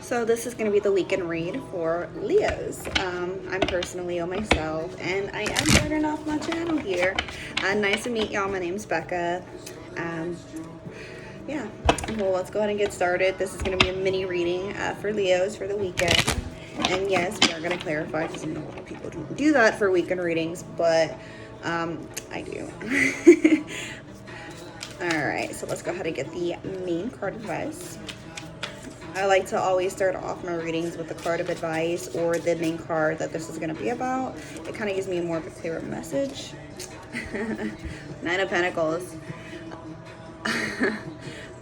So this is going to be the weekend read for Leos. I'm personally Leo myself, and I am starting off my channel here. Nice to meet y'all. My name's Becca. Yeah, well, let's go ahead and get started. This is going to be a mini reading for Leos for the weekend. And yes, we are going to clarify, because you know a lot of people don't do that for weekend readings, but I do. Alright, so let's go ahead and get the main card advice. I like to always start off my readings with the card of advice or the main card that this is going to be about. It kind of gives me more of a clearer message. Nine of Pentacles.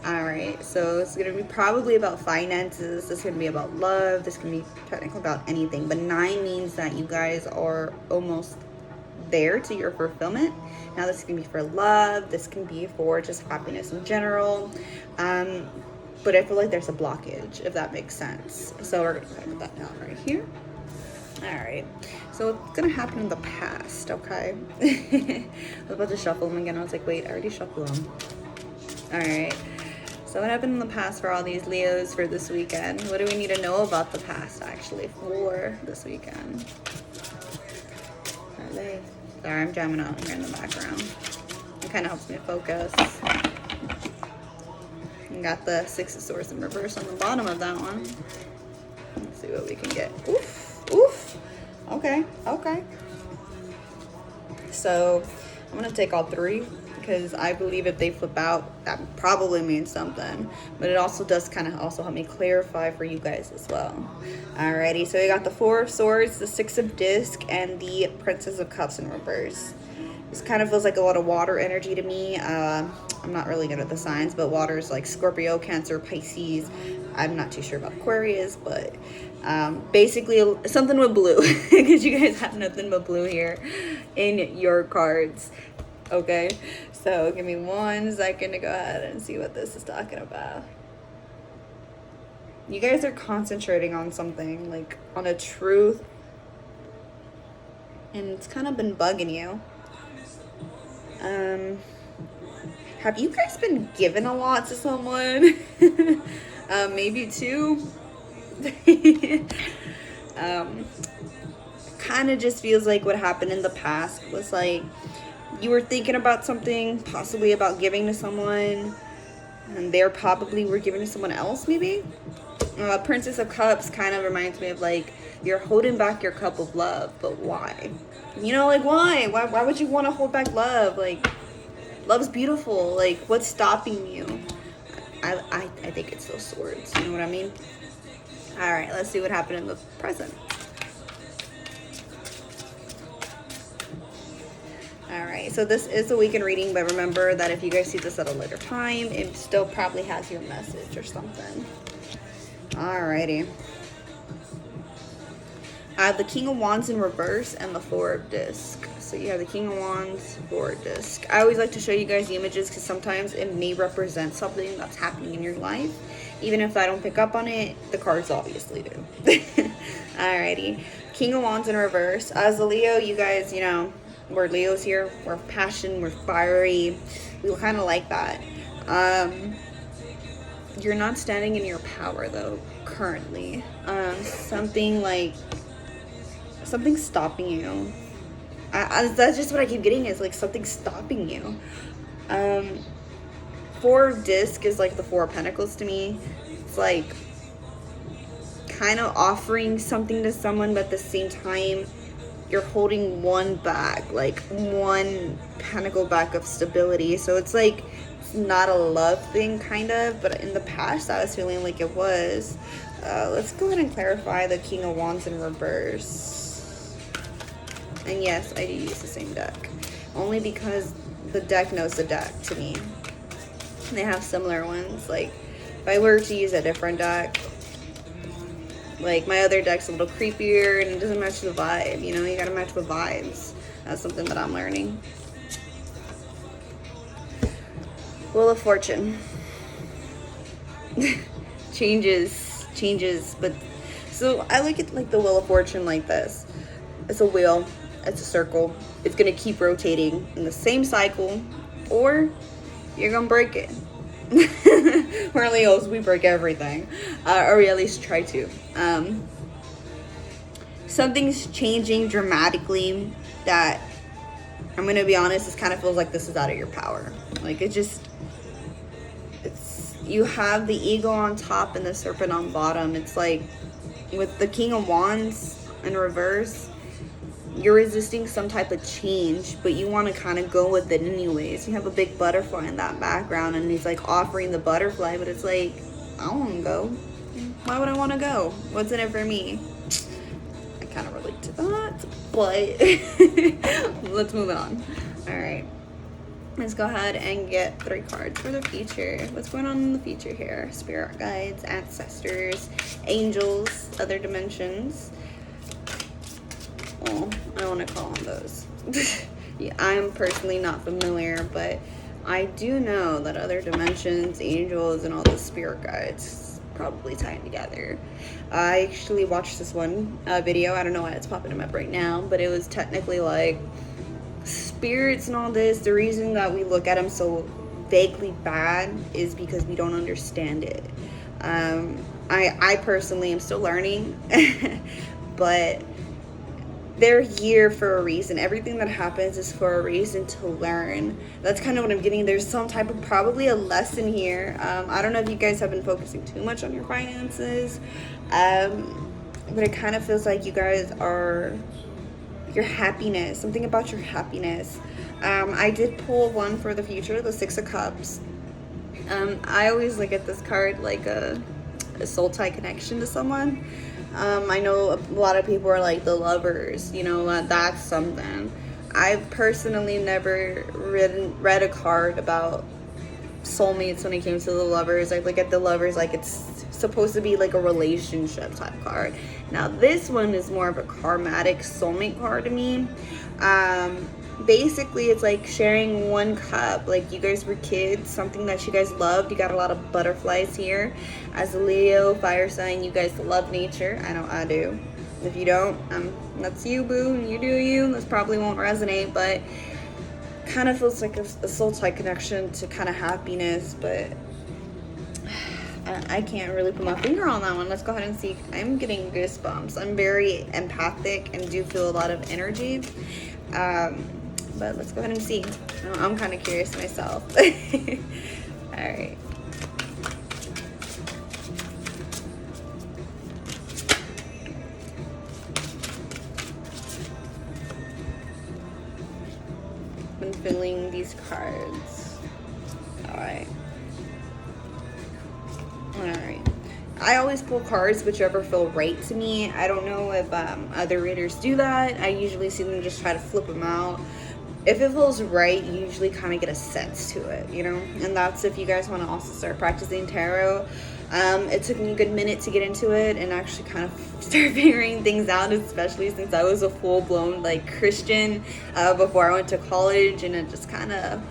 Alright, so it's going to be probably about finances. This is going to be about love. This can be technically about anything. But 9 means that you guys are almost there to your fulfillment. Now this can be for love. This can be for just happiness in general. But I feel like there's a blockage, if that makes sense. So we're going to put that down right here. Alright, so it's going to happen in the past, okay? I was about to shuffle them again. I was like, wait, I already shuffled them. Alright, so what happened in the past for all these Leos for this weekend? What do we need to know about the past, actually, for this weekend? Sorry, I'm jamming out here in the background. It kind of helps me focus. Got the Six of Swords in reverse on the bottom of that one. Let's see what we can get. Oof, oof. Okay, okay. So I'm gonna take all 3 because I believe if they flip out, that probably means something. But it also does kind of also help me clarify for you guys as well. Alrighty, so we got the 4 of Swords, the 6 of Disc, and the Princess of Cups in reverse. This kind of feels like a lot of water energy to me. I'm not really good at the signs, but water is like Scorpio, Cancer, Pisces. I'm not too sure about Aquarius, but basically something with blue, because you guys have nothing but blue here in your cards. Okay, so give me 1 second to go ahead and see what this is talking about. You guys are concentrating on something, like on a truth, and it's kind of been bugging you. Have you guys been giving a lot to someone? Maybe 2. Kind of just feels like what happened in the past was like you were thinking about something, possibly about giving to someone, and they probably were giving to someone else, maybe. Princess of Cups kind of reminds me of like you're holding back your cup of love, but why? You know, like why would you want to hold back love? Like, love's beautiful. Like, what's stopping you? I think it's those swords. You know what I mean? All right, let's see what happened in the present. All right, so this is a weekend reading, but remember that if you guys see this at a later time, it still probably has your message or something. Alrighty. I have the King of Wands in reverse and the 4 of Disc. So you have the King of Wands, 4 of Disc. I always like to show you guys the images because sometimes it may represent something that's happening in your life. Even if I don't pick up on it, the cards obviously do. Alrighty. King of Wands in reverse. As a Leo, you guys, you know, we're Leos here. We're passion, we're fiery. We kind of like that. You're not standing in your power though, currently. Something's stopping you. That's just what I keep getting, is like something's stopping you. 4 of Disc is like the 4 of Pentacles to me. It's like kind of offering something to someone, but at the same time you're holding one back, like 1 pentacle back of stability. So it's like it's not a love thing, kind of, but in the past I was feeling like it was. Let's go ahead and clarify the King of Wands in reverse. And yes, I do use the same deck. Only because the deck knows the deck to me. They have similar ones. Like, if I were to use a different deck, like my other deck's a little creepier and it doesn't match the vibe. You know, you gotta match with vibes. That's something that I'm learning. Wheel of Fortune. changes, but so I look at like the Wheel of Fortune like this. It's a wheel, it's a circle. It's gonna keep rotating in the same cycle, or you're gonna break it. We're Leos, we break everything. Or we at least try to. Something's changing dramatically that, I'm going to be honest, it kind of feels like this is out of your power. Like, it's you have the eagle on top and the serpent on bottom. It's like, with the King of Wands in reverse, you're resisting some type of change, but you want to kind of go with it anyways. You have a big butterfly in that background, and he's like offering the butterfly, but it's like, I don't want to go. Why would I want to go? What's in it for me? I kind of relate to that, but let's move on. All right. Let's go ahead and get 3 cards for the future. What's going on in the future here? Spirit guides, ancestors, angels, other dimensions. Oh, I want to call on those. Yeah, I'm personally not familiar, but I do know that other dimensions, angels, and all the spirit guides probably tied together. I actually watched this one video. I don't know why it's popping up right now, but it was technically like, spirits and all this, the reason that we look at them so vaguely bad is because we don't understand it. I personally am still learning, but they're here for a reason. Everything that happens is for a reason to learn. That's kind of what I'm getting. There's some type of, probably a lesson here. I don't know if you guys have been focusing too much on your finances, but it kind of feels like you guys are, your happiness, something about your happiness. I did pull one for the future, the 6 of Cups. I always look at this card like a soul tie connection to someone. I know a lot of people are like the Lovers, you know, that's something. I've personally never read a card about soulmates when it came to the Lovers. I look at the Lovers like it's supposed to be like a relationship type card. Now this one is more of a karmatic soulmate card to me. Basically it's like sharing one cup, like you guys were kids, something that you guys loved. You got a lot of butterflies here. As a Leo fire sign, you guys love nature. I know I do. If you don't, that's you, boo. You do you. This probably won't resonate, but kind of feels like a soul tie connection to kind of happiness, but I can't really put my finger on that one. Let's go ahead and see. I'm getting goosebumps. I'm very empathic and do feel a lot of energy. But let's go ahead and see. I'm kind of curious myself. All right. Been filling these cards. All right. I always pull cards whichever feel right to me. I don't know if other readers do that. I usually see them just try to flip them out. If it feels right, you usually kind of get a sense to it, you know? And that's if you guys want to also start practicing tarot. It took me a good minute to get into it and actually kind of start figuring things out, especially since I was a full-blown like Christian before I went to college, and it just kind of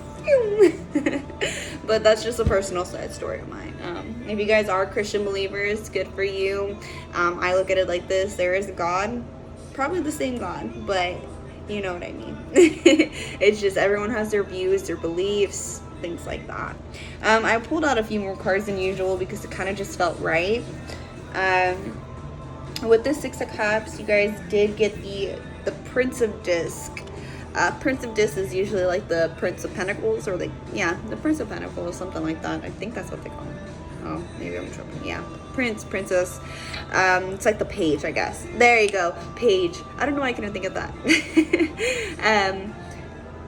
but that's just a personal side story of mine. If you guys are Christian believers, good for you. I look at it like this: there is a God, probably the same God, but you know what I mean. It's just everyone has their views, their beliefs, things like that. I pulled out a few more cards than usual because it kind of just felt right. With the 6 of Cups, you guys did get the Prince of Disc. Prince of Disc is usually like the Prince of Pentacles, or like, yeah, the Prince of Pentacles, something like that. I think that's what they call him. Oh, maybe I'm tripping. Yeah, Prince, Princess. It's like the page, I guess. There you go, page. I don't know why I couldn't think of that.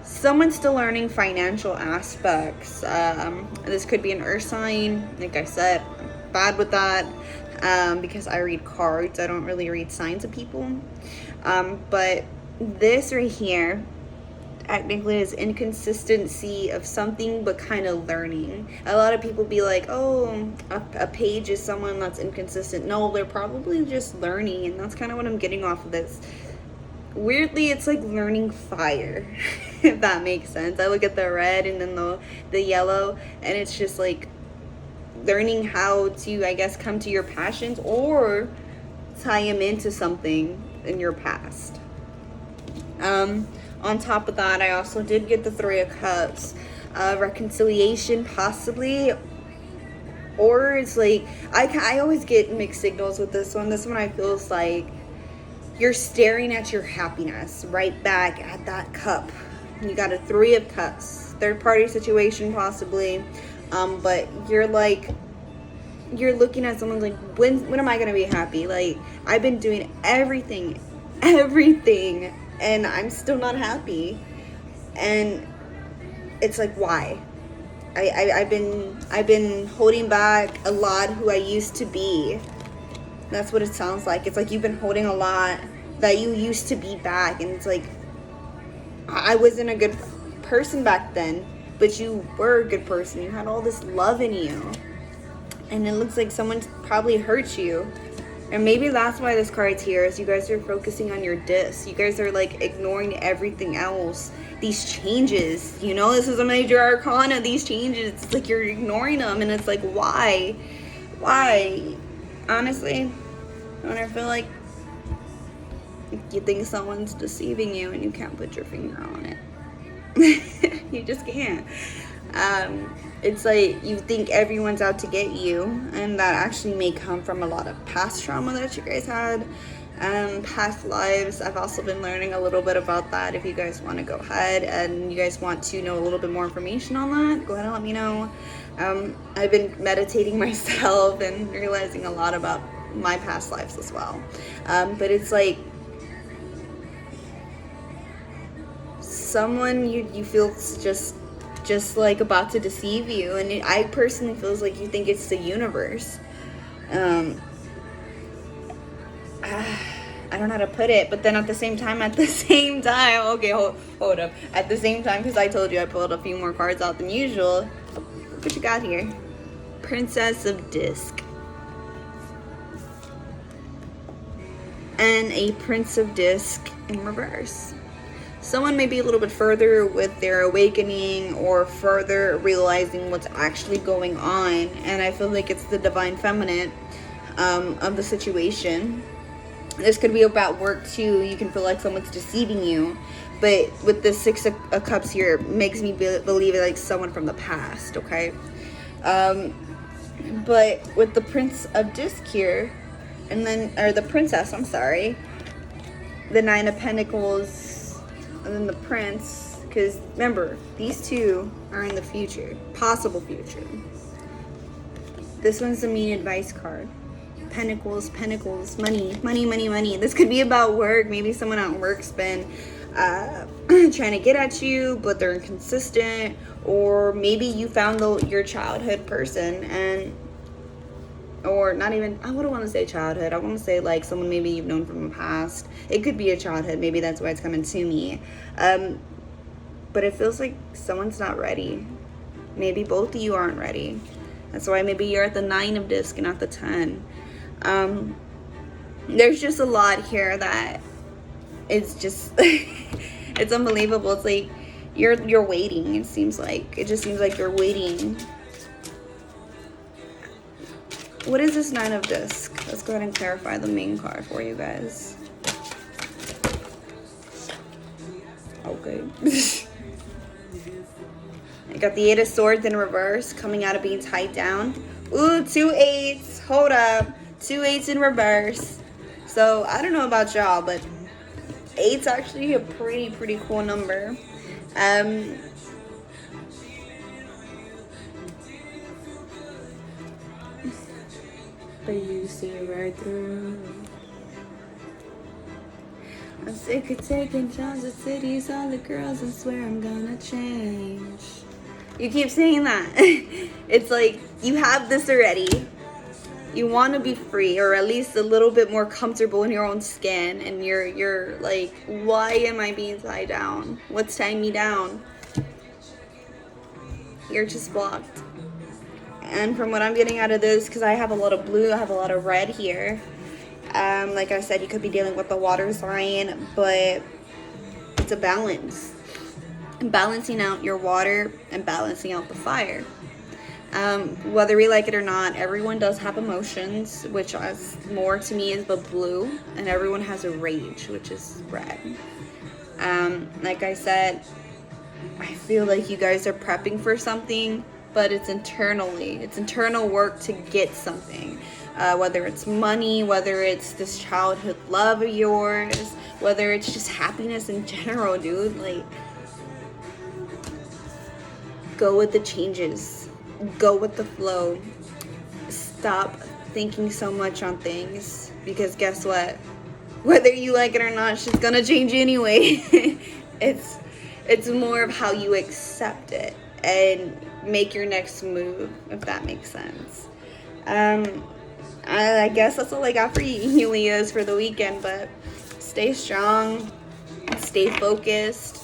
Someone's still learning financial aspects. This could be an earth sign. Like I said, I'm bad with that because I read cards. I don't really read signs of people. But this right here technically is inconsistency of something, but kind of learning. A lot of people be like, oh, a page is someone that's inconsistent. No, they're probably just learning, and that's kind of what I'm getting off of this. Weirdly, it's like learning fire, if that makes sense. I look at the red and then the yellow, and it's just like learning how to, I guess, come to your passions or tie them into something in your past. On top of that, I also did get the 3 of Cups. Reconciliation, possibly. Or it's like, I always get mixed signals with this one. This one I feel is like you're staring at your happiness right back at that cup. You got a 3 of cups, third party situation possibly, but you're looking at someone like, when am I gonna be happy? Like, I've been doing everything, and I'm still not happy. And it's like, why? I've been holding back a lot who I used to be. That's what it sounds like. It's like you've been holding a lot that you used to be back, and it's like, I wasn't a good person back then, but you were a good person. You had all this love in you, and it looks like someone probably hurt you. And maybe that's why this card's here, is you guys are focusing on your disc. You guys are like ignoring everything else. These changes, you know, this is a major arcana, these changes, it's like you're ignoring them, and it's like, why? Honestly, when I feel like you think someone's deceiving you and you can't put your finger on it. You just can't. It's like you think everyone's out to get you, and that actually may come from a lot of past trauma that you guys had, past lives. I've also been learning a little bit about that. If you guys want to go ahead and you guys want to know a little bit more information on that, go ahead and let me know. I've been meditating myself and realizing a lot about my past lives as well. But it's like someone you feel just like about to deceive you, and I personally feels like you think it's the universe. I don't know how to put it, but then at the same time, okay, hold up. At the same time, because I told you I pulled a few more cards out than usual. Look what you got here. Princess of Disc. And a Prince of Disc in reverse. Someone may be a little bit further with their awakening or further realizing what's actually going on. And I feel like it's the divine feminine of the situation. This could be about work too. You can feel like someone's deceiving you. But with the 6 of Cups here, it makes me believe it like someone from the past, okay? But with the Prince of Disc here, and then, or the Princess, I'm sorry, the 9 of Pentacles, and then the Prince, because remember, these two are in the future, possible future. This one's the mean advice card. Pentacles, money. This could be about work. Maybe someone at work's been trying to get at you, but they're inconsistent. Or maybe you found your childhood person, and or not even, I wouldn't want to say childhood. I want to say like someone maybe you've known from the past. It could be a childhood. Maybe that's why it's coming to me. But it feels like someone's not ready. Maybe both of you aren't ready. That's why maybe you're at the 9 of Disc and not the 10. There's just a lot here that it's just it's unbelievable. It's like you're waiting. It just seems like you're waiting. What is this 9 of Disc? Let's go ahead and clarify the main card for you guys. Okay. I got the 8 of Swords in reverse, coming out of being tied down. Ooh, 2 8s. Hold up. 2 8s in reverse. So, I don't know about y'all, but 8's actually a pretty cool number. But you see right through. I'm sick of taking jobs at cities, all the girls, I swear I'm gonna change. You keep saying that. It's like you have this already. You want to be free, or at least a little bit more comfortable in your own skin, and you're like, why am I being tied down? What's tying me down? You're just blocked. And from what I'm getting out of this, because I have a lot of blue, I have a lot of red here. Like I said, you could be dealing with the water sign, but it's a balance. Balancing out your water and balancing out the fire. Whether we like it or not, everyone does have emotions, which is more to me is the blue, and everyone has a rage, which is red. Like I said, I feel like you guys are prepping for something, but it's internally. It's internal work to get something. Whether it's money, whether it's this childhood love of yours, whether it's just happiness in general, dude. Like, go with the changes. Go with the flow. Stop thinking so much on things, because guess what? Whether you like it or not, shit's gonna change anyway. It's more of how you accept it and make your next move, if that makes sense. I guess that's all I got for you Leos for the weekend, but stay strong, stay focused.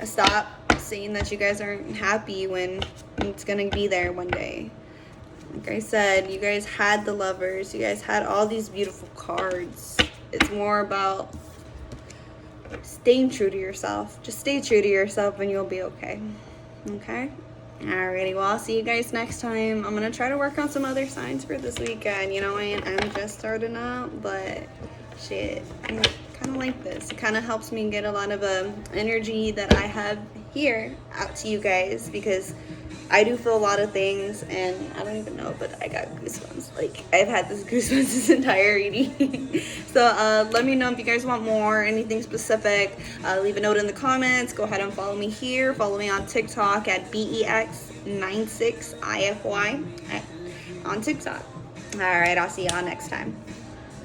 Stop saying that you guys aren't happy when it's gonna be there one day. Like I said, you guys had the Lovers, you guys had all these beautiful cards. It's more about staying true to yourself. Just stay true to yourself and you'll be okay. Okay? Alrighty, well, I'll see you guys next time. I'm gonna try to work on some other signs for this weekend. You know, I'm just starting out, but shit, I kind of like this. It kind of helps me get a lot of energy that I have here out to you guys, because I do feel a lot of things, and I don't even know, but I got goosebumps. Like, I've had this goosebumps this entire reading. So let me know if you guys want more, anything specific. Leave a note in the comments. Go ahead and follow me here. Follow me on TikTok at BEX96IFY on TikTok. All right, I'll see y'all next time.